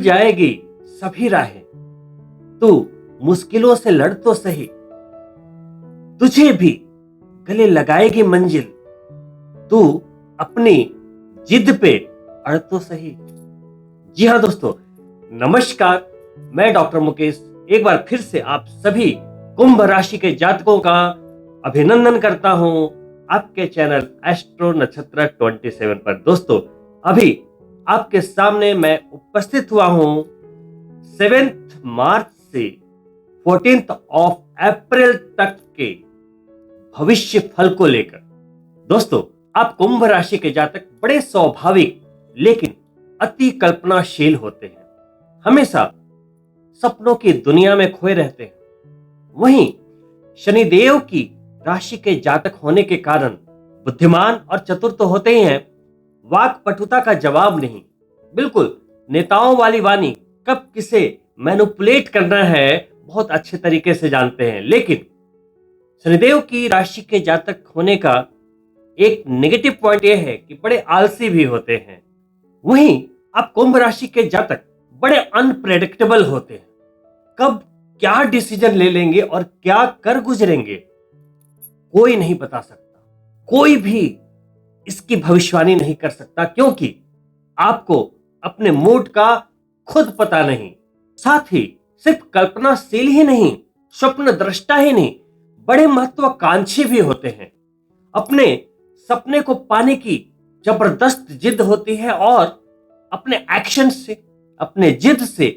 जाएगी सभी राहें, तू मुश्किलों से लड़ तो सही, तुझे भी गले लगाएगी मंजिल, तू अपनी जिद पे अड़ तो सही। जी हाँ दोस्तों, नमस्कार। मैं डॉक्टर मुकेश एक बार फिर से आप सभी कुंभ राशि के जातकों का अभिनंदन करता हूं आपके चैनल एस्ट्रो नक्षत्र 27 पर। दोस्तों, अभी आपके सामने मैं उपस्थित हुआ हूं 7 मार्च से 14 अप्रैल तक के भविष्य फल को लेकर। दोस्तों, आप कुंभ राशि के जातक बड़े स्वाभाविक लेकिन अति कल्पनाशील होते हैं, हमेशा सपनों की दुनिया में खोए रहते हैं। वहीं शनिदेव की राशि के जातक होने के कारण बुद्धिमान और चतुर तो होते ही हैं, वाक पटुता का जवाब नहीं, बिल्कुल नेताओं वाली वाणी, कब किसे मैनिपुलेट करना है बहुत अच्छे तरीके से जानते हैं। लेकिन शनिदेव की राशि के जातक होने का एक नेगेटिव पॉइंट यह है कि बड़े आलसी भी होते हैं। वहीं आप कुंभ राशि के जातक बड़े अनप्रेडिक्टेबल होते हैं, कब क्या डिसीजन ले लेंगे और क्या कर गुजरेंगे कोई नहीं बता सकता, कोई भी इसकी भविष्यवाणी नहीं कर सकता, क्योंकि आपको अपने मूड का खुद पता नहीं। साथ ही सिर्फ कल्पनाशील ही नहीं, स्वप्न दृष्टा ही नहीं, बड़े महत्वाकांक्षी भी होते हैं। अपने सपने को पाने की जबरदस्त जिद होती है और अपने एक्शन से, अपने जिद से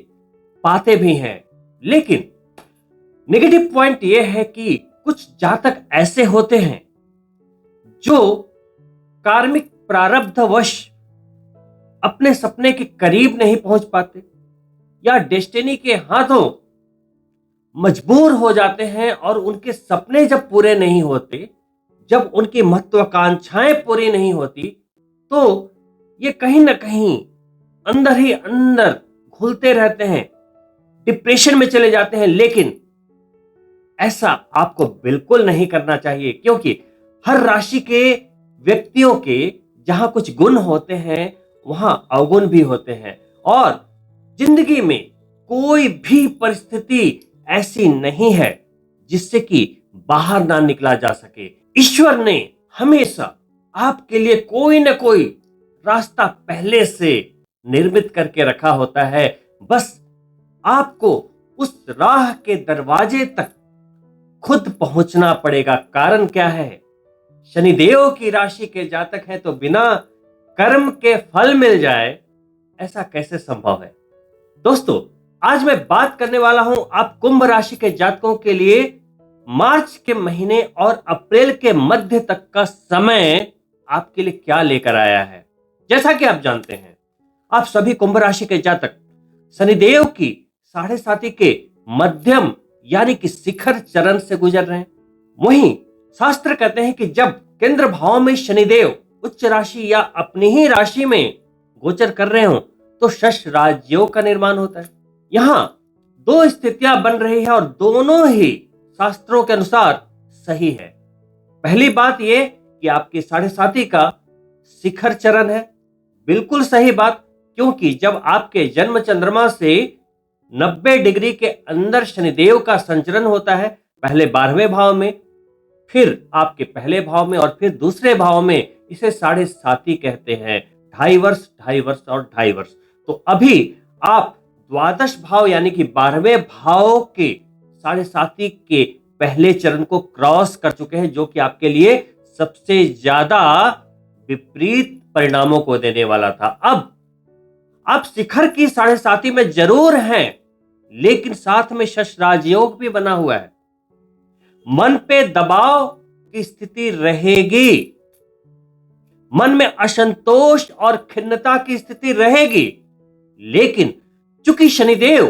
पाते भी हैं। लेकिन नेगेटिव पॉइंट यह है कि कुछ जातक ऐसे होते हैं जो कार्मिक प्रारब्धवश अपने सपने के करीब नहीं पहुंच पाते या डेस्टिनी के हाथों मजबूर हो जाते हैं, और उनके सपने जब पूरे नहीं होते, जब उनकी महत्वाकांक्षाएं पूरी नहीं होती, तो ये कहीं ना कहीं अंदर ही अंदर घुलते रहते हैं, डिप्रेशन में चले जाते हैं। लेकिन ऐसा आपको बिल्कुल नहीं करना चाहिए, क्योंकि हर राशि के व्यक्तियों के जहां कुछ गुण होते हैं वहां अवगुण भी होते हैं, और जिंदगी में कोई भी परिस्थिति ऐसी नहीं है जिससे कि बाहर ना निकला जा सके। ईश्वर ने हमेशा आपके लिए कोई ना कोई रास्ता पहले से निर्मित करके रखा होता है, बस आपको उस राह के दरवाजे तक खुद पहुंचना पड़ेगा। कारण क्या है? शनिदेव की राशि के जातक हैं तो बिना कर्म के फल मिल जाए, ऐसा कैसे संभव है? दोस्तों, आज मैं बात करने वाला हूं आप कुंभ राशि के जातकों के लिए मार्च के महीने और अप्रैल के मध्य तक का समय आपके लिए क्या लेकर आया है। जैसा कि आप जानते हैं, आप सभी कुंभ राशि के जातक शनिदेव की 7.5 के मध्यम यानी कि शिखर चरण से गुजर रहे हैं। वहीं शास्त्र कहते हैं कि जब केंद्र भाव में शनिदेव उच्च राशि या अपनी ही राशि में गोचर कर रहे हो तो शश राजयोग का निर्माण होता है। यहां दो स्थितियां बन रही है और दोनों ही शास्त्रों के अनुसार सही है। पहली बात यह कि आपकी 7.5 का शिखर चरण है, बिल्कुल सही बात, क्योंकि जब आपके जन्म चंद्रमा से 90 डिग्री के अंदर शनिदेव का संचरण होता है, पहले 12वें भाव में, फिर आपके पहले भाव में और फिर दूसरे भाव में, इसे 7.5 कहते हैं। 2.5 वर्ष, 2.5 वर्ष और 2.5 वर्ष। तो अभी आप द्वादश भाव यानी कि 12वें भाव के 7.5 के पहले चरण को क्रॉस कर चुके हैं, जो कि आपके लिए सबसे ज्यादा विपरीत परिणामों को देने वाला था। अब आप शिखर की 7.5 में जरूर हैं, लेकिन साथ में शश राजयोग भी बना हुआ है। मन पे दबाव की स्थिति रहेगी, मन में असंतोष और खिन्नता की स्थिति रहेगी, लेकिन चूंकि शनिदेव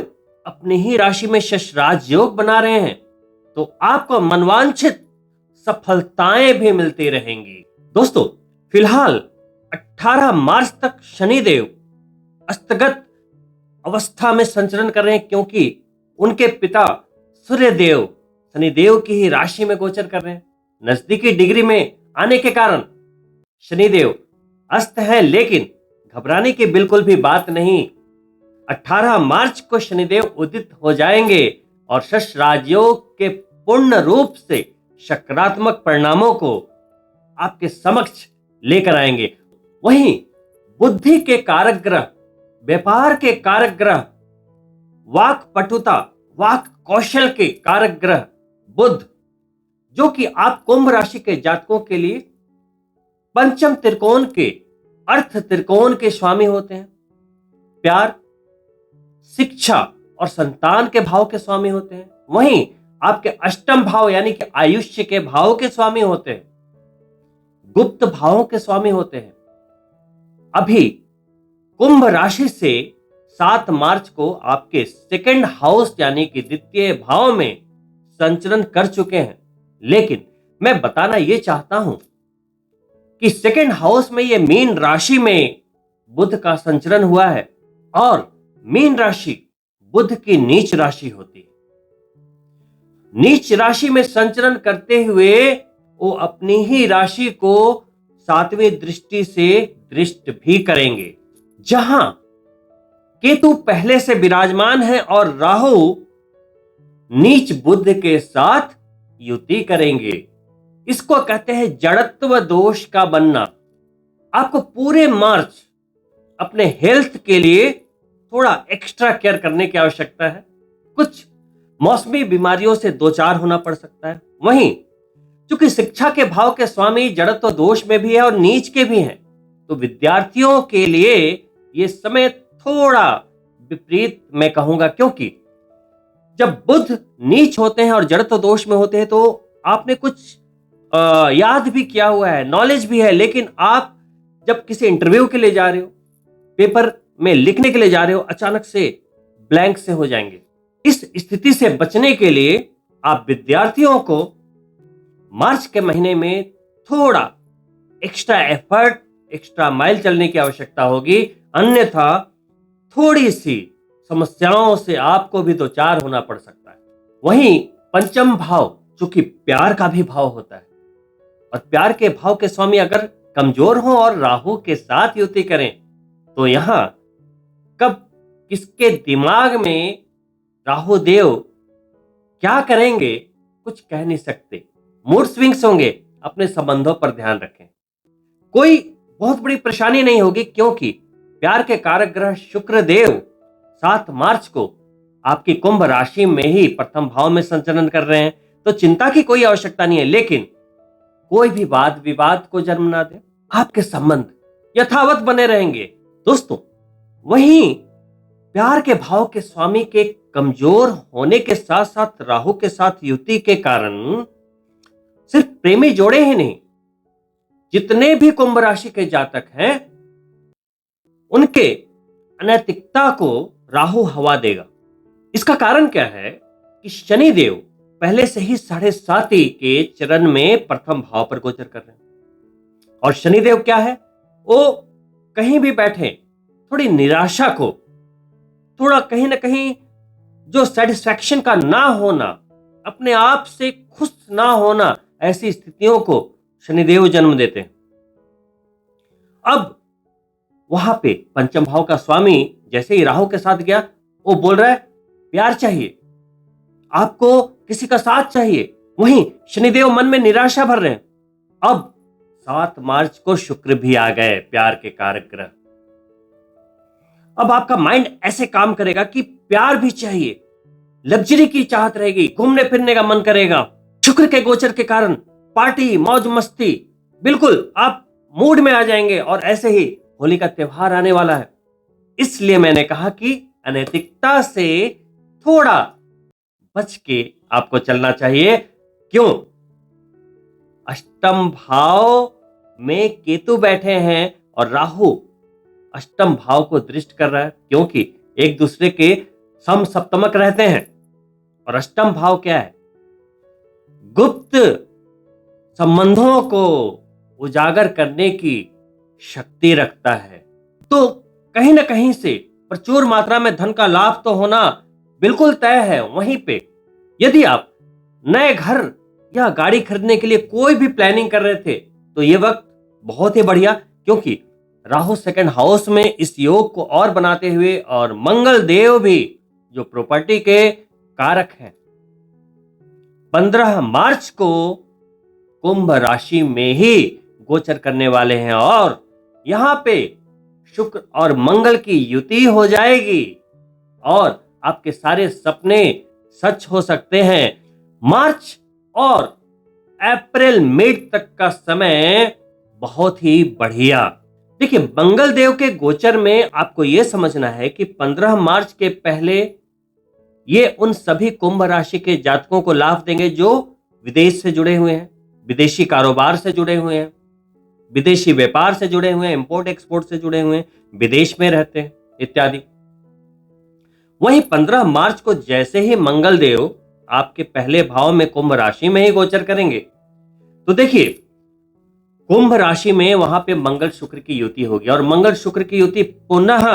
अपनी ही राशि में शश राजयोग बना रहे हैं तो आपको मनवांछित सफलताएं भी मिलती रहेंगी। दोस्तों, फिलहाल 18 मार्च तक शनिदेव अस्तगत अवस्था में संचरण कर रहे हैं, क्योंकि उनके पिता सूर्यदेव शनिदेव की ही राशि में गोचर कर रहे हैं। नजदीकी डिग्री में आने के कारण शनिदेव अस्त है, लेकिन घबराने की बिल्कुल भी बात नहीं। 18 मार्च को शनिदेव उदित हो जाएंगे और शश राजयोग के पूर्ण रूप से सकारात्मक परिणामों को आपके समक्ष लेकर आएंगे। वहीं बुद्धि के कारक ग्रह, व्यापार के कारक ग्रह, वाक पटुता, वाक कौशल के कारक ग्रह बुध, जो कि आप कुंभ राशि के जातकों के लिए पंचम त्रिकोण के, अर्थ त्रिकोण के स्वामी होते हैं। प्यार, शिक्षा और संतान के भाव के स्वामी होते हैं। वहीं आपके अष्टम भाव यानी कि आयुष्य के भाव के स्वामी होते हैं, गुप्त भावों के स्वामी होते हैं। अभी कुंभ राशि से 7 मार्च को आपके सेकंड हाउस यानी कि द्वितीय भाव में संचरण कर चुके हैं। लेकिन मैं बताना यह चाहता हूं कि सेकंड हाउस में यह मीन राशि में बुध का संचरण हुआ है और मीन राशि बुध की नीच राशि होती है। नीच राशि में संचरण करते हुए वो अपनी ही राशि को 7वीं दृष्टि से दृष्ट भी करेंगे। जहां केतु पहले से विराजमान है और राहु नीच बुध के साथ युति करेंगे। इसको कहते हैं जड़त्व दोष का बनना। आपको पूरे मार्च अपने हेल्थ के लिए थोड़ा एक्स्ट्रा केयर करने की आवश्यकता है। कुछ मौसमी बीमारियों से दो चार होना पड़ सकता है। वहीं चूंकि शिक्षा के भाव के स्वामी जड़त्व दोष में भी है और नीच के भी हैं, तो विद्यार्थियों के लिए यह समय थोड़ा विपरीत मैं कहूंगा, क्योंकि जब बुध नीच होते हैं और जड़त्व दोष में होते हैं तो आपने कुछ याद भी किया हुआ है, नॉलेज भी है, लेकिन आप जब किसी इंटरव्यू के लिए जा रहे हो, पेपर में लिखने के लिए जा रहे हो, अचानक से ब्लैंक से हो जाएंगे। इस स्थिति से बचने के लिए आप विद्यार्थियों को मार्च के महीने में थोड़ा एक्स्ट्रा एफर्ट, एक्स्ट्रा माइल चलने की आवश्यकता होगी, अन्यथा थोड़ी सी समस्याओं से आपको भी दो चार होना पड़ सकता है। वहीं पंचम भाव चूंकि प्यार का भी भाव होता है और प्यार के भाव के स्वामी अगर कमजोर हो और राहु के साथ युति करें तो यहां कब किसके दिमाग में राहु देव क्या करेंगे कुछ कह नहीं सकते। मूड स्विंग्स होंगे। अपने संबंधों पर ध्यान रखें। कोई बहुत बड़ी परेशानी नहीं होगी, क्योंकि प्यार के कारक ग्रह शुक्र देव 7 मार्च को आपकी कुंभ राशि में ही प्रथम भाव में संचरण कर रहे हैं, तो चिंता की कोई आवश्यकता नहीं है। लेकिन कोई भी वाद विवाद को जन्म ना दे, आपके संबंध यथावत बने रहेंगे। दोस्तों, वहीं प्यार के भाव के स्वामी के कमजोर होने के साथ साथ राहु के साथ युति के कारण सिर्फ प्रेमी जोड़े ही नहीं, जितने भी कुंभ राशि के जातक हैं उनके अनैतिकता को राहु हवा देगा। इसका कारण क्या है कि शनि देव पहले से ही 7.5 के चरण में प्रथम भाव पर गोचर कर रहे हैं। और शनिदेव क्या है, वो कहीं भी बैठे थोड़ी निराशा को, थोड़ा कहीं ना कहीं जो सेटिस्फैक्शन का ना होना, अपने आप से खुश ना होना, ऐसी स्थितियों को शनिदेव जन्म देते हैं। अब वहां पे पंचम भाव का स्वामी जैसे ही राहु के साथ गया, वो बोल रहा है प्यार चाहिए, आपको किसी का साथ चाहिए। वहीं शनिदेव मन में निराशा भर रहे हैं। अब 7 मार्च को शुक्र भी आ गए, प्यार के कारक ग्रह। अब आपका माइंड ऐसे काम करेगा कि प्यार भी चाहिए, लग्जरी की चाहत रहेगी, घूमने फिरने का मन करेगा। शुक्र के गोचर के कारण पार्टी, मौज मस्ती, बिल्कुल आप मूड में आ जाएंगे। और ऐसे ही होली का त्योहार आने वाला है, इसलिए मैंने कहा कि अनैतिकता से थोड़ा बच के आपको चलना चाहिए। क्यों? अष्टम भाव में केतु बैठे हैं और राहु अष्टम भाव को दृष्ट कर रहा है, क्योंकि एक दूसरे के समसप्तमक रहते हैं। और अष्टम भाव क्या है? गुप्त संबंधों को उजागर करने की शक्ति रखता है। तो कहीं ना कहीं से प्रचुर मात्रा में धन का लाभ तो होना बिल्कुल तय है। वहीं पे यदि आप नए घर या गाड़ी खरीदने के लिए कोई भी प्लानिंग कर रहे थे, तो ये वक्त बहुत ही बढ़िया, क्योंकि राहु सेकंड हाउस में इस योग को और बनाते हुए, और मंगल देव भी जो प्रॉपर्टी के कारक हैं, 15 मार्च को कुंभ राशि में ही गोचर करने वाले हैं, और यहां पे शुक्र और मंगल की युति हो जाएगी और आपके सारे सपने सच हो सकते हैं। मार्च और अप्रैल मिड तक का समय बहुत ही बढ़िया। देखिए, मंगल देव के गोचर में आपको यह समझना है कि 15 मार्च के पहले ये उन सभी कुंभ राशि के जातकों को लाभ देंगे जो विदेश से जुड़े हुए हैं, विदेशी कारोबार से जुड़े हुए हैं, विदेशी व्यापार से जुड़े हुए हैं, इंपोर्ट एक्सपोर्ट से जुड़े हुए हैं, विदेश में रहते हैं इत्यादि। वहीं 15 मार्च को जैसे ही मंगल देव आपके पहले भाव में कुंभ राशि में ही गोचर करेंगे, तो देखिए कुंभ राशि में वहां पे मंगल शुक्र की युति होगी, और मंगल शुक्र की युति पुनः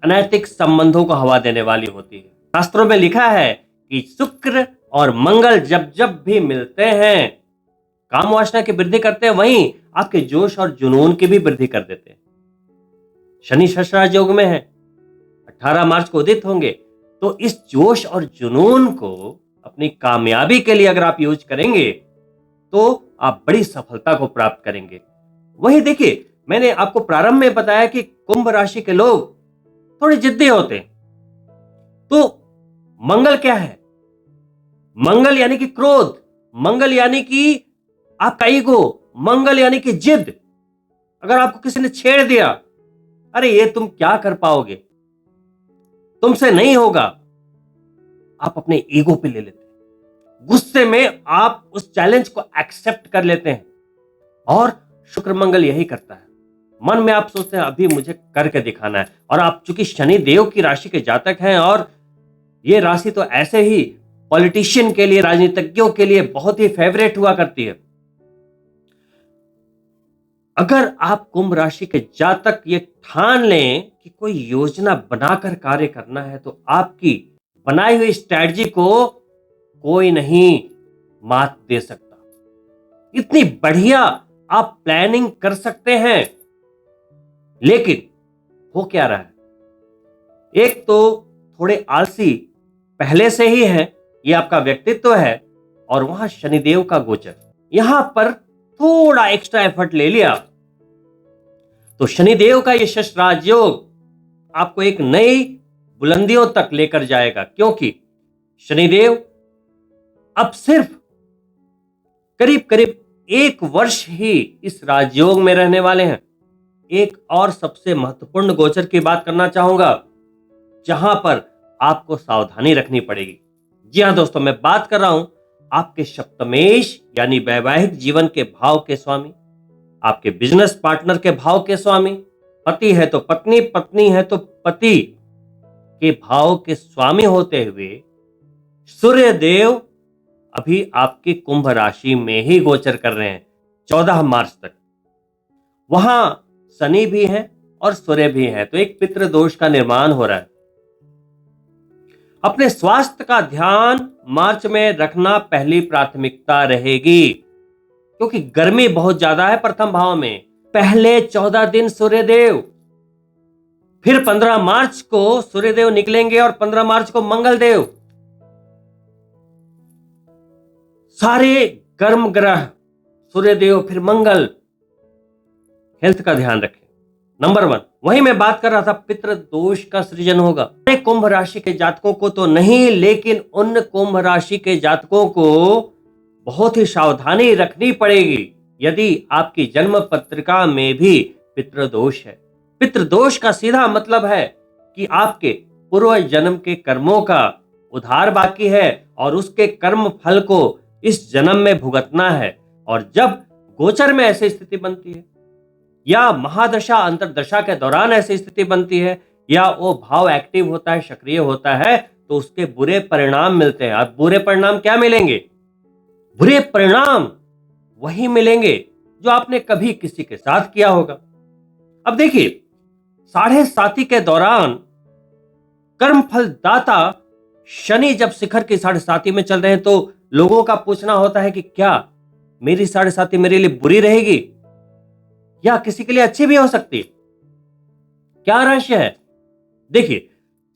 अनैतिक संबंधों को हवा देने वाली होती है। शास्त्रों में लिखा है कि शुक्र और मंगल जब जब भी मिलते हैं, काम वासना की वृद्धि करते हैं, वहीं आपके जोश और जुनून की भी वृद्धि कर देते हैं। शनि शशराज योग में है, 18 मार्च को उदित होंगे, तो इस जोश और जुनून को अपनी कामयाबी के लिए अगर आप यूज करेंगे तो आप बड़ी सफलता को प्राप्त करेंगे। वहीं देखिए, मैंने आपको प्रारंभ में बताया कि कुंभ राशि के लोग थोड़े जिद्दी होते हैं, तो मंगल क्या है? मंगल यानी कि क्रोध, मंगल यानी कि आपका ईगो, मंगल यानी कि जिद। अगर आपको किसी ने छेड़ दिया, अरे ये तुम क्या कर पाओगे, तुमसे नहीं होगा, आप अपने ईगो पे ले लेते हैं, गुस्से में आप उस चैलेंज को एक्सेप्ट कर लेते हैं। और शुक्र मंगल यही करता है, मन में आप सोचते हैं अभी मुझे करके दिखाना है। और आप चूंकि शनि देव की राशि के जातक हैं, और ये राशि तो ऐसे ही पॉलिटिशियन के लिए, राजनीतिज्ञों के लिए बहुत ही फेवरेट हुआ करती है। अगर आप कुंभ राशि के जातक ये ठान लें कि कोई योजना बनाकर कार्य करना है, तो आपकी बनाई हुई स्ट्रैटेजी को कोई नहीं मात दे सकता। इतनी बढ़िया आप प्लानिंग कर सकते हैं, लेकिन हो क्या रहा है? एक तो थोड़े आलसी पहले से ही है, ये आपका व्यक्तित्व है, और वहां शनिदेव का गोचर, यहां पर थोड़ा एक्स्ट्रा एफर्ट ले लिया तो शनिदेव का ये शशराज योग आपको एक नई बुलंदियों तक लेकर जाएगा, क्योंकि शनिदेव अब सिर्फ करीब करीब 1 वर्ष ही इस राजयोग में रहने वाले हैं। एक और सबसे महत्वपूर्ण गोचर की बात करना चाहूंगा, जहां पर आपको सावधानी रखनी पड़ेगी। जी हां दोस्तों, मैं बात कर रहा हूं आपके सप्तमेश यानी वैवाहिक जीवन के भाव के स्वामी, आपके बिजनेस पार्टनर के भाव के स्वामी, पति है तो पत्नी, पत्नी है तो पति के भाव के स्वामी होते हुए सूर्य देव अभी आपकी कुंभ राशि में ही गोचर कर रहे हैं 14 मार्च तक। वहां शनि भी है और सूर्य भी है, तो एक पितृ दोष का निर्माण हो रहा है। अपने स्वास्थ्य का ध्यान मार्च में रखना पहली प्राथमिकता रहेगी, क्योंकि गर्मी बहुत ज्यादा है प्रथम भाव में। पहले 14 दिन सूर्यदेव, फिर 15 मार्च को सूर्यदेव निकलेंगे और 15 मार्च को मंगल देव। सारे गर्म ग्रह, सूर्यदेव फिर मंगल। हेल्थ का ध्यान रखें, नंबर 1। वहीं मैं बात कर रहा था पितृ दोष का सृजन होगा। कुंभ राशि के जातकों को तो नहीं, लेकिन उन कुंभ राशि के जातकों को बहुत ही सावधानी रखनी पड़ेगी यदि आपकी जन्म पत्रिका में भी पितृदोष है। पितृदोष का सीधा मतलब है कि आपके पूर्व जन्म के कर्मों का उधार बाकी है और उसके कर्म फल को इस जन्म में भुगतना है। और जब गोचर में ऐसी स्थिति बनती है, या महादशा अंतरदशा के दौरान ऐसी स्थिति बनती है, या वो भाव एक्टिव होता है, सक्रिय होता है, तो उसके बुरे परिणाम मिलते हैं। अब बुरे परिणाम क्या मिलेंगे? बुरे परिणाम वही मिलेंगे जो आपने कभी किसी के साथ किया होगा। अब देखिए, 7.5 के दौरान कर्मफल दाता शनि जब शिखर की 7.5 में चल रहे हैं, तो लोगों का पूछना होता है कि क्या मेरी 7.5 मेरे लिए बुरी रहेगी, या किसी के लिए अच्छी भी हो सकती है। क्या रहस्य है? देखिए,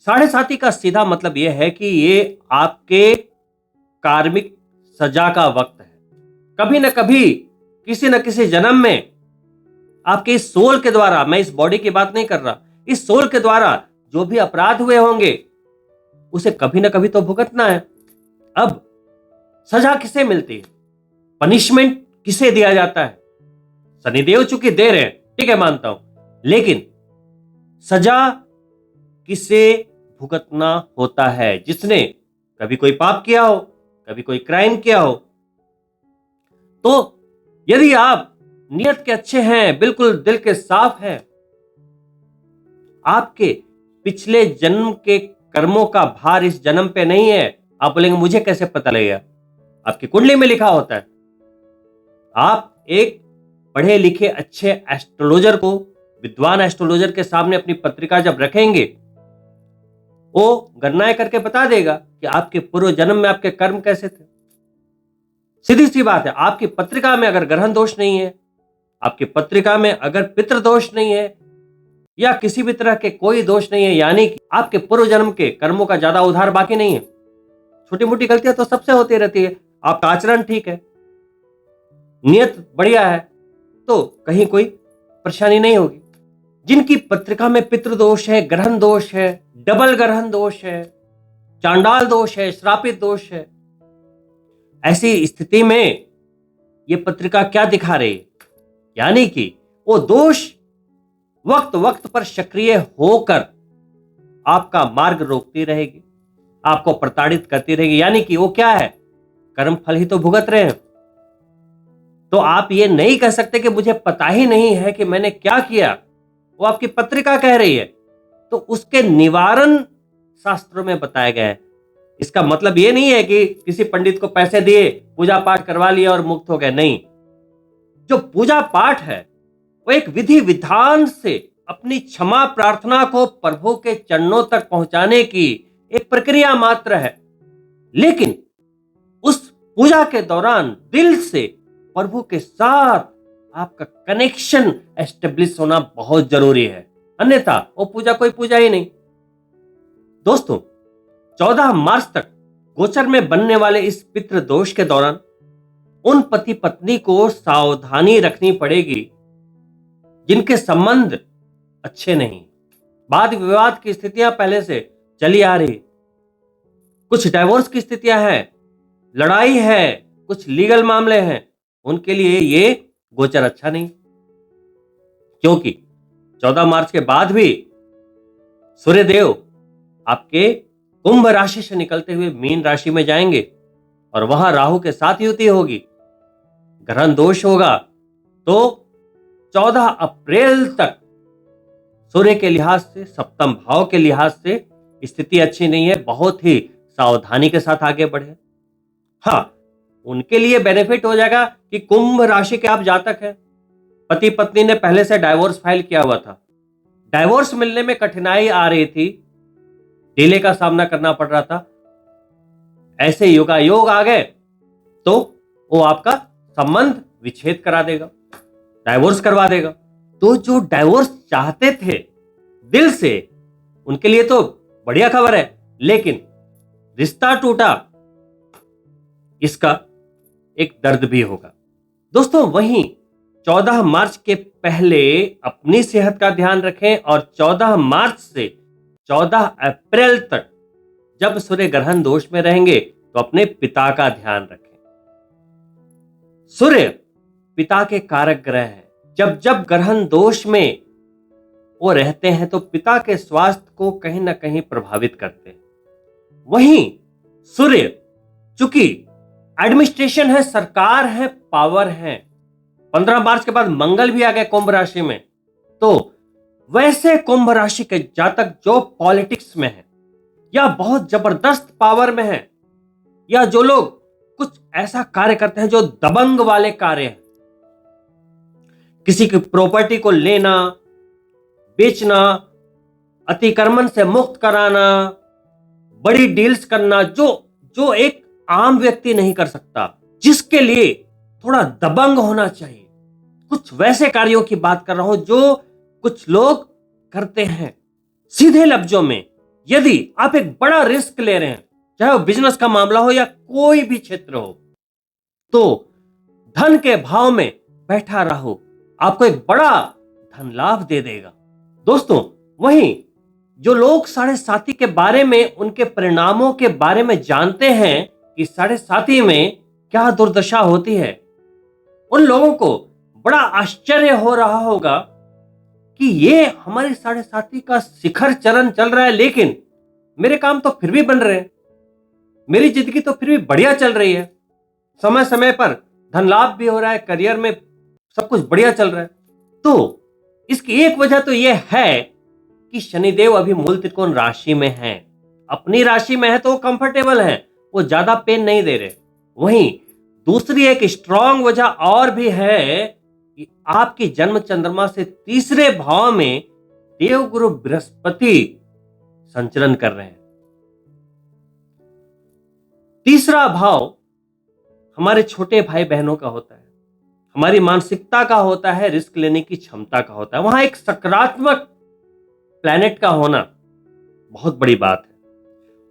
साढ़े साथी का सीधा मतलब यह है कि ये आपके कार्मिक सजा का वक्त है। कभी न कभी, किसी न किसी जन्म में आपके इस सोल के द्वारा, मैं इस बॉडी की बात नहीं कर रहा, इस सोल के द्वारा जो भी अपराध हुए होंगे उसे कभी ना कभी तो भुगतना है। अब सजा किसे मिलती है, पनिशमेंट किसे दिया जाता है? शनिदेव चूंकि दे रहे हैं, ठीक है, मानता हूं, लेकिन सजा किसे भुगतना होता है? जिसने कभी कोई पाप किया हो, कभी कोई क्राइम किया हो। तो यदि आप नियत के अच्छे हैं, बिल्कुल दिल के साफ हैं, आपके पिछले जन्म के कर्मों का भार इस जन्म पे नहीं है। आप बोलेंगे मुझे कैसे पता लगेगा? आपकी कुंडली में लिखा होता है। आप एक पढ़े लिखे अच्छे एस्ट्रोलॉजर को, विद्वान एस्ट्रोलॉजर के सामने अपनी पत्रिका जब रखेंगे, वो गणनाएं करके बता देगा कि आपके पूर्व जन्म में आपके कर्म कैसे थे। सीधी सी बात है, आपकी पत्रिका में अगर ग्रहण दोष नहीं है, आपकी पत्रिका में अगर पितृ दोष नहीं है, या किसी भी तरह के कोई दोष नहीं है, यानी कि आपके पूर्व जन्म के कर्मों का ज्यादा उधार बाकी नहीं है। छोटी मोटी गलतियां तो सबसे होती रहती है, आपका आचरण ठीक है, नियत बढ़िया है, तो कहीं कोई परेशानी नहीं होगी। जिनकी पत्रिका में पितृदोष है, ग्रहण दोष है, डबल ग्रहण दोष है, चांडाल दोष है, श्रापित दोष है, ऐसी स्थिति में ये पत्रिका क्या दिखा रही है? यानी कि वो दोष वक्त वक्त पर सक्रिय होकर आपका मार्ग रोकती रहेगी, आपको प्रताड़ित करती रहेगी। यानी कि वो क्या है, कर्म फल ही तो भुगत रहे हैं। तो आप ये नहीं कह सकते कि मुझे पता ही नहीं है कि मैंने क्या किया, वो आपकी पत्रिका कह रही है, तो उसके निवारण शास्त्रों में बताया गया है। इसका मतलब ये नहीं है कि किसी पंडित को पैसे दिए, पूजा पाठ करवा लिया और मुक्त हो गए, नहीं। जो पूजा पाठ है वो एक विधि विधान से अपनी क्षमा प्रार्थना को प्रभु के चरणों तक पहुंचाने की एक प्रक्रिया मात्र है। लेकिन उस पूजा के दौरान दिल से प्रभु के साथ आपका कनेक्शन एस्टेब्लिश होना बहुत जरूरी है, अन्यथा वो पूजा कोई पूजा ही नहीं। दोस्तों, 14 मार्च तक गोचर में बनने वाले इस पितृ दोष के दौरान उन पति पत्नी को सावधानी रखनी पड़ेगी जिनके संबंध अच्छे नहीं, वाद विवाद की स्थितियां पहले से चली आ रही, कुछ डाइवोर्स की स्थितियां हैं, लड़ाई है, कुछ लीगल मामले हैं, उनके लिए ये गोचर अच्छा नहीं। क्योंकि 14 मार्च के बाद भी सूर्यदेव आपके कुंभ राशि से निकलते हुए मीन राशि में जाएंगे और वहां राहु के साथ युति होगी, ग्रहण दोष होगा। तो 14 अप्रैल तक सूर्य के लिहाज से, सप्तम भाव के लिहाज से स्थिति अच्छी नहीं है। बहुत ही सावधानी के साथ आगे बढ़े। हाँ, उनके लिए बेनिफिट हो जाएगा कि कुंभ राशि के आप जातक हैं, पति पत्नी ने पहले से डाइवोर्स फाइल किया हुआ था, डाइवोर्स मिलने में कठिनाई आ रही थी, डिले का सामना करना पड़ रहा था, ऐसे योगायोग आ गए तो वो आपका संबंध विच्छेद करा देगा, डाइवोर्स करवा देगा। तो जो डाइवोर्स चाहते थे दिल से, उनके लिए तो बढ़िया खबर है, लेकिन रिश्ता टूटा, इसका एक दर्द भी होगा। दोस्तों, वहीं 14 मार्च के पहले अपनी सेहत का ध्यान रखें और 14 मार्च से 14 अप्रैल तक जब सूर्य ग्रहण दोष में रहेंगे तो अपने पिता का ध्यान रखें। सूर्य पिता के कारक ग्रह हैं। जब जब ग्रहण दोष में वो रहते हैं तो पिता के स्वास्थ्य को कहीं ना कहीं प्रभावित करते हैं। वहीं सूर्य चूंकि एडमिनिस्ट्रेशन है, सरकार है, पावर है, 15 मार्च के बाद मंगल भी आ गए कुंभ राशि में, तो वैसे कुंभ राशि के जातक जो पॉलिटिक्स में है या बहुत जबरदस्त पावर में है, या जो लोग कुछ ऐसा कार्य करते हैं जो दबंग वाले कार्य हैं, किसी की प्रॉपर्टी को लेना, बेचना, अतिक्रमण से मुक्त कराना, बड़ी डील्स करना, जो एक आम व्यक्ति नहीं कर सकता, जिसके लिए थोड़ा दबंग होना चाहिए, कुछ वैसे कार्यों की बात कर रहा हूं जो कुछ लोग करते हैं। सीधे लफ्जों में, यदि आप एक बड़ा रिस्क ले रहे हैं, चाहे वो बिजनेस का मामला हो या कोई भी क्षेत्र हो, तो धन के भाव में बैठा रहो, आपको एक बड़ा धन लाभ दे देगा। दोस्तों, वहीं जो लोग साढ़े साथी के बारे में, उनके परिणामों के बारे में जानते हैं कि साढ़े साथी में क्या दुर्दशा होती है, उन लोगों को बड़ा आश्चर्य हो रहा होगा कि ये हमारी साढ़े साथी का शिखर चरण चल रहा है, लेकिन मेरे काम तो फिर भी बन रहे हैं, मेरी जिंदगी तो फिर भी बढ़िया चल रही है, समय समय पर धन लाभ भी हो रहा है, करियर में सब कुछ बढ़िया चल रहा है। तो इसकी एक वजह तो यह है कि शनिदेव अभी मूल त्रिकोण राशि में है। अपनी राशि में है तो वो कंफर्टेबल है, वो ज्यादा पेन नहीं दे रहे। वहीं दूसरी एक स्ट्रॉन्ग वजह और भी है कि आपकी जन्म चंद्रमा से तीसरे भाव में देवगुरु बृहस्पति संचरण कर रहे हैं। तीसरा भाव हमारे छोटे भाई बहनों का होता है, हमारी मानसिकता का होता है, रिस्क लेने की क्षमता का होता है। वहां एक सकारात्मक प्लैनेट का होना बहुत बड़ी बात है।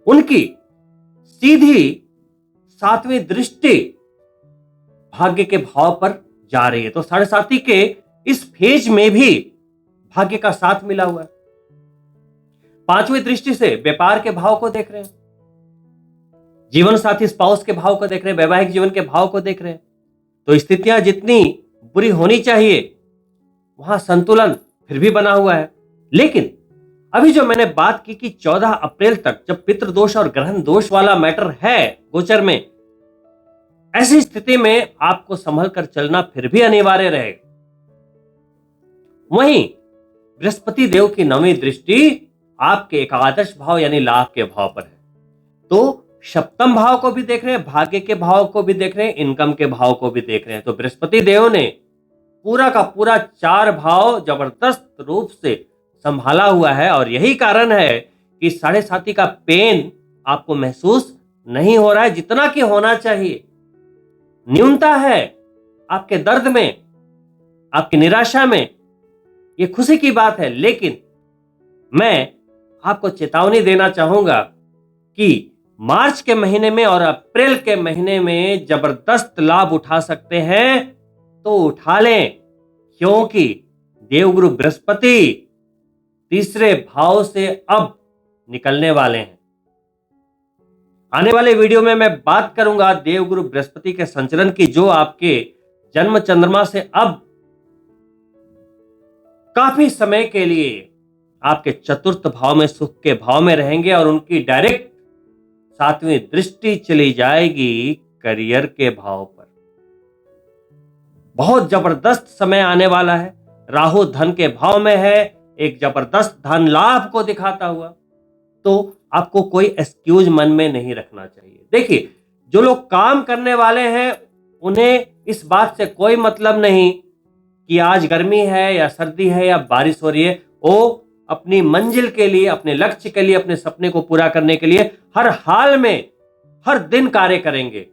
उनकी सीधी 7वीं दृष्टि भाग्य के भाव पर जा रही है, तो साढ़े साथी के इस फेज में भी भाग्य का साथ मिला हुआ है। 5वीं दृष्टि से व्यापार के भाव को देख रहे हैं, जीवन साथी स्पाउस के भाव को देख रहे हैं, वैवाहिक जीवन के भाव को देख रहे हैं। तो स्थितियां जितनी बुरी होनी चाहिए, वहां संतुलन फिर भी बना हुआ है। लेकिन अभी जो मैंने बात की कि 14 अप्रैल तक जब पितृदोष और ग्रहण दोष वाला मैटर है गोचर में, ऐसी स्थिति में आपको संभल कर चलना फिर भी अनिवार्य रहेगा। वहीं बृहस्पति देव की 9वीं दृष्टि आपके एकादश भाव यानी लाभ के भाव पर है, तो सप्तम भाव को भी देख रहे हैं, भाग्य के भाव को भी देख रहे हैं, इनकम के भाव को भी देख रहे हैं। तो बृहस्पति देव ने पूरा का पूरा 4 भाव जबरदस्त रूप से संभाला हुआ है, और यही कारण है कि साढ़े साथी का पेन आपको महसूस नहीं हो रहा है जितना कि होना चाहिए। न्यूनता है आपके दर्द में, आपकी निराशा में, यह खुशी की बात है। लेकिन मैं आपको चेतावनी देना चाहूंगा कि मार्च के महीने में और अप्रैल के महीने में जबरदस्त लाभ उठा सकते हैं तो उठा लें, क्योंकि देवगुरु बृहस्पति तीसरे भाव से अब निकलने वाले हैं। आने वाले वीडियो में मैं बात करूंगा देवगुरु बृहस्पति के संचरण की, जो आपके जन्म चंद्रमा से अब काफी समय के लिए आपके चतुर्थ भाव में, सुख के भाव में रहेंगे, और उनकी डायरेक्ट 7वीं दृष्टि चली जाएगी करियर के भाव पर। बहुत जबरदस्त समय आने वाला है। राहु धन के भाव में है, एक जबरदस्त धन लाभ को दिखाता हुआ। तो आपको कोई एक्सक्यूज मन में नहीं रखना चाहिए। देखिए, जो लोग काम करने वाले हैं उन्हें इस बात से कोई मतलब नहीं कि आज गर्मी है या सर्दी है या बारिश हो रही है। वो अपनी मंजिल के लिए, अपने लक्ष्य के लिए, अपने सपने को पूरा करने के लिए हर हाल में, हर दिन कार्य करेंगे।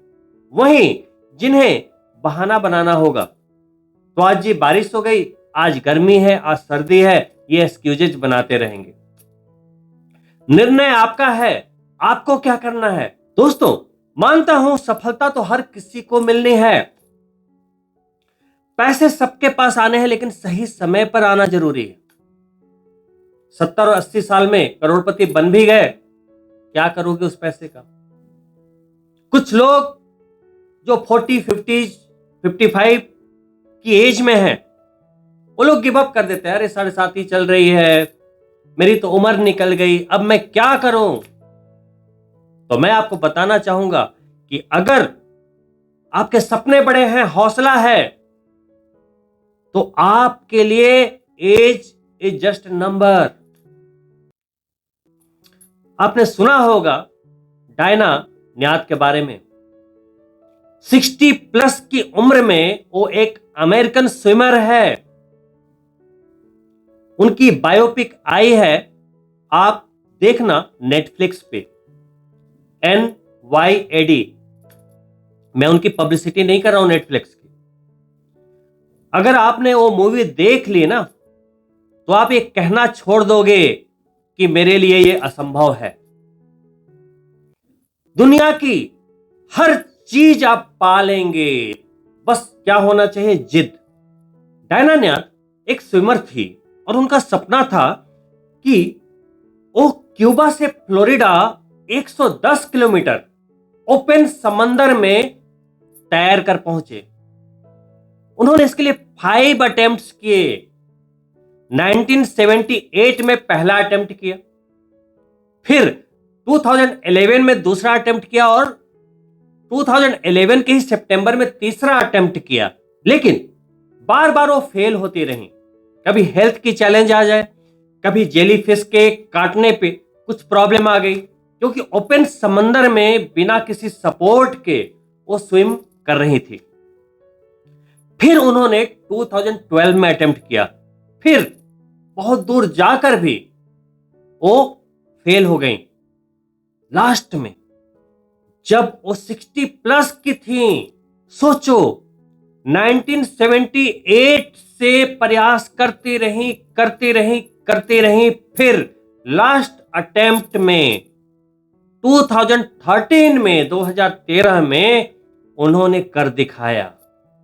वहीं जिन्हें बहाना बनाना होगा, तो आज जी बारिश हो गई, आज गर्मी है, आज सर्दी है, ये एक्सक्यूजेज बनाते रहेंगे। निर्णय आपका है, आपको क्या करना है। दोस्तों, मानता हूं सफलता तो हर किसी को मिलनी है, पैसे सबके पास आने हैं, लेकिन सही समय पर आना जरूरी है। 70 और 80 साल में करोड़पति बन भी गए, क्या करोगे उस पैसे का। कुछ लोग जो 40, 50, 55 की एज में हैं, वो लोग गिव अप कर देते हैं। अरे साढ़े साथी चल रही है, मेरी तो उम्र निकल गई, अब मैं क्या करूं। तो मैं आपको बताना चाहूंगा कि अगर आपके सपने बड़े हैं, हौसला है, तो आपके लिए एज इज जस्ट नंबर। आपने सुना होगा डायना न्यात के बारे में। 60 प्लस की उम्र में वो एक अमेरिकन स्विमर है। उनकी बायोपिक आई है, आप देखना नेटफ्लिक्स पे, NYAD। मैं उनकी पब्लिसिटी नहीं कर रहा हूं नेटफ्लिक्स की। अगर आपने वो मूवी देख ली ना, तो आप ये कहना छोड़ दोगे कि मेरे लिए ये असंभव है। दुनिया की हर चीज आप पा लेंगे, बस क्या होना चाहिए? जिद। डायना न्यात एक स्विमर थी और उनका सपना था कि वो क्यूबा से फ्लोरिडा 110 किलोमीटर ओपन समंदर में तैर कर पहुंचे। उन्होंने इसके लिए 5 अटेम्प्ट्स किए। 1978 में पहला अटेम्प्ट किया, फिर 2011 में दूसरा अटेम्प्ट किया और 2011 के ही सितंबर में तीसरा अटेम्प्ट किया। लेकिन बार बार वो फेल होती रही। कभी हेल्थ की चैलेंज आ जाए, कभी जेलीफिश के काटने पे कुछ प्रॉब्लम आ गई, क्योंकि ओपन समंदर में बिना किसी सपोर्ट के वो स्विम कर रही थी। फिर उन्होंने 2012 में अटेम्प्ट किया, फिर बहुत दूर जाकर भी वो फेल हो गई। लास्ट में जब वो 60 प्लस की थी, सोचो 1978 से प्रयास करती रही, फिर लास्ट अटेम्प्ट में 2013 में उन्होंने कर दिखाया।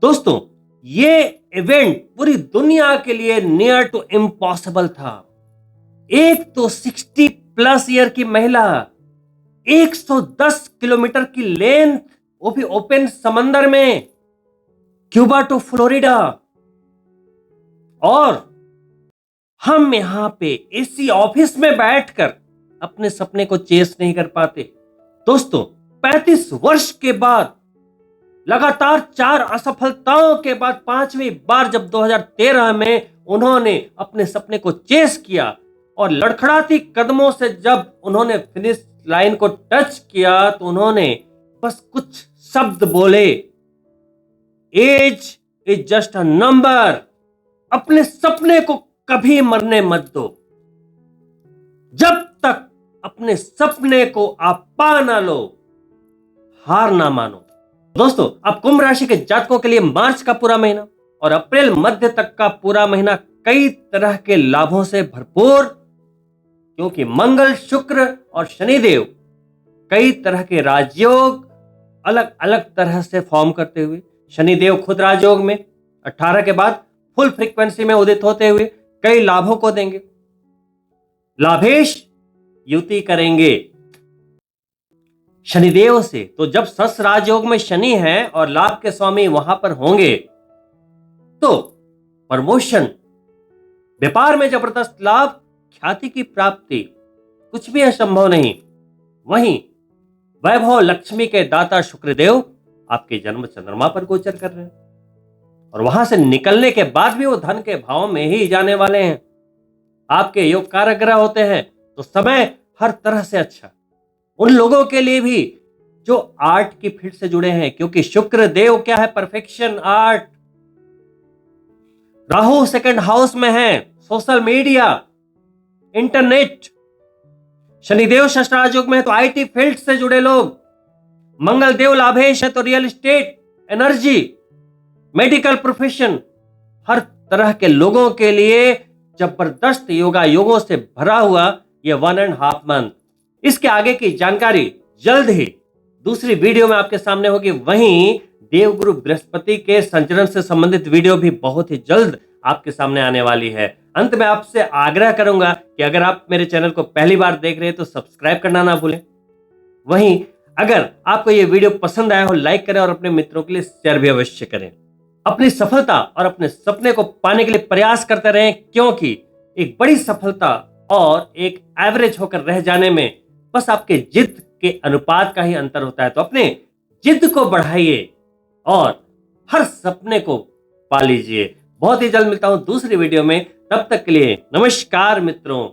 दोस्तों, ये इवेंट पूरी दुनिया के लिए नियर टू इम्पॉसिबल था। एक तो 60 प्लस ईयर की महिला 110 किलोमीटर की लेंथ, वो भी ओपन समंदर में, क्यूबा टू फ्लोरिडा, और हम यहां पे एसी ऑफिस में बैठकर अपने सपने को चेस नहीं कर पाते। दोस्तों, 35 वर्ष के बाद, लगातार 4 असफलताओं के बाद 5वीं बार जब 2013 में उन्होंने अपने सपने को चेस किया और लड़खड़ाती कदमों से जब उन्होंने फिनिश लाइन को टच किया, तो उन्होंने बस कुछ शब्द बोले, age is just a number. अपने सपने को कभी मरने मत दो। जब तक अपने सपने को आप पा ना लो, हार ना मानो। दोस्तों, अब कुंभ राशि के जातकों के लिए मार्च का पूरा महीना और अप्रैल मध्य तक का पूरा महीना कई तरह के लाभों से भरपूर, क्योंकि मंगल, शुक्र और शनिदेव कई तरह के राजयोग अलग अलग तरह से फॉर्म करते हुए, शनिदेव खुद राजयोग में 18 के बाद फुल फ्रीक्वेंसी में उदित होते हुए कई लाभों को देंगे। लाभेश युति करेंगे शनिदेव से, तो जब सस राजयोग में शनि है और लाभ के स्वामी वहां पर होंगे, तो प्रमोशन, व्यापार में जबरदस्त लाभ, ख्याति की प्राप्ति, कुछ भी असंभव नहीं। वहीं वैभव लक्ष्मी के दाता शुक्रदेव आपके जन्म चंद्रमा पर गोचर कर रहे हैं और वहां से निकलने के बाद भी वो धन के भाव में ही जाने वाले हैं। आपके योग कारक ग्रह होते हैं, तो समय हर तरह से अच्छा उन लोगों के लिए भी जो आर्ट की फील्ड से जुड़े हैं, क्योंकि शुक्र देव क्या है? Perfection, art. Rahu second house में है, सोशल मीडिया, इंटरनेट। शनिदेव षष्ठायुग में है, तो आईटी फील्ड से जुड़े लोग। मंगल देव लाभेश है, तो real estate, energy, medical profession. हर तरह के लोगों के लिए जबरदस्त योगा योगों से भरा हुआ यह 1.5 मंथ। इसके आगे की जानकारी जल्द ही दूसरी वीडियो में आपके सामने होगी। वहीं देवगुरु बृहस्पति के संचरण से संबंधित वीडियो भी बहुत ही जल्द आपके सामने आने वाली है। अंत में आपसे आग्रह करूंगा कि अगर आप मेरे चैनल को पहली बार देख रहे हैं तो सब्सक्राइब करना ना भूलें। वहीं अगर आपको यह वीडियो पसंद आया हो, लाइक करें और अपने मित्रों के लिए शेयर भी अवश्य करें। अपनी सफलता और अपने सपने को पाने के लिए प्रयास करते रहें, क्योंकि एक बड़ी सफलता और एक एवरेज होकर रह जाने में बस आपके जिद के अनुपात का ही अंतर होता है। तो अपने जिद को बढ़ाइए और हर सपने को पा लीजिए। बहुत ही जल्द मिलता हूं दूसरी वीडियो में, तब तक के लिए नमस्कार मित्रों।